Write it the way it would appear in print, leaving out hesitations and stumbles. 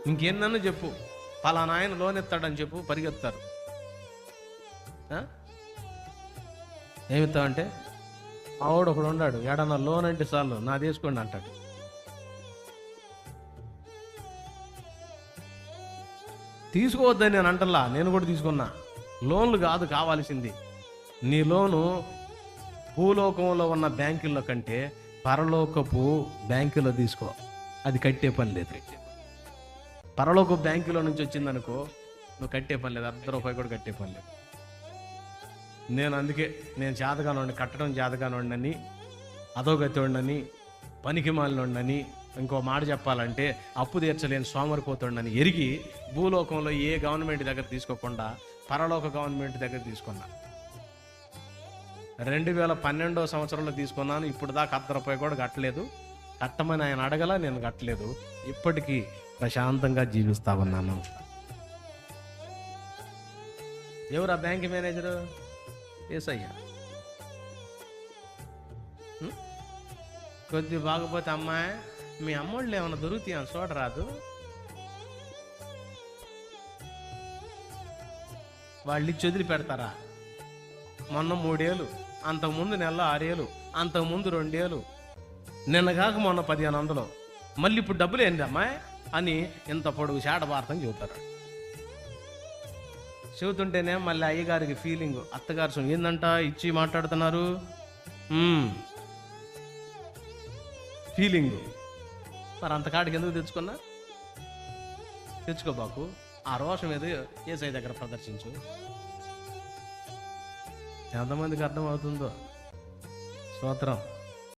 ఇంకేందన్నా చెప్పు, పలానా ఆయన లోన్ ఎత్తాడని చెప్పు, పరిగెత్తారు. ఏమిస్తావంటే ఆవిడ ఒకడు ఉన్నాడు, ఏడన్నా లోన్ అంటే చాలు నా తీసుకోండి అంటాడు. తీసుకోవద్దని నేను అంటల్లా, నేను కూడా తీసుకున్నా. లోన్లు కాదు కావాల్సింది, నీ లోను భూలోకంలో ఉన్న బ్యాంకుల్లో కంటే పరలోకపు బ్యాంకులో తీసుకో, అది కట్టే పని లేదు. పరలోకపు బ్యాంకులో నుంచి వచ్చిందనుకో నువ్వు కట్టే పని లేదు, ₹1 కూడా కట్టే పని లేదు. నేను జాతకానోడిని, కట్టడం జాతకానోడినని, అధోగతోడినని, పనికి మాలినోడినని, ఇంకో మాట చెప్పాలంటే అప్పు తీర్చలేని సోమరిపోతుండని ఎరిగి భూలోకంలో ఏ గవర్నమెంట్ దగ్గర తీసుకోకుండా పరలోక గవర్నమెంట్ దగ్గర తీసుకున్నా. 2012 సంవత్సరంలో తీసుకున్నాను, ఇప్పుడు దాకా ₹1 కూడా కట్టలేదు. కట్టమని ఆయన అడగల, నేను కట్టలేదు. ఇప్పటికీ ప్రశాంతంగా జీవిస్తా ఉన్నాను. ఎవరు ఆ బ్యాంక్ మేనేజరు? యేసయ్య. కొద్ది బాగపోతే అమ్మాయి, మీ అమ్మోళ్ళు ఏమైనా దొరుకుతాయి అని చూడరాదు, వాళ్ళు ఇచ్చి వదిలి పెడతారా? మొన్న 3 ఏళ్ళు, అంతకుముందు నెలలో 6 ఏళ్ళు, అంతకుముందు 2 ఏళ్ళు, నిన్నగాక మొన్న 1500, మళ్ళీ ఇప్పుడు డబ్బులు ఏంది అమ్మాయి అని ఇంత పొడుగు శాటభారతం చెబుతారు. చెబుతుంటేనే మళ్ళీ అయ్యగారికి ఫీలింగ్, అత్తగారు ఏందంట ఇచ్చి మాట్లాడుతున్నారు ఫీలింగ్. మరి అంతకాడికి ఎందుకు తెచ్చుకున్నా? తెచ్చుకోబాకు, ఆ రోషం ఏదో యేసయ్య దగ్గర ప్రదర్శించు. ఎంతమందికి అర్థమవుతుందో? స్తోత్రం.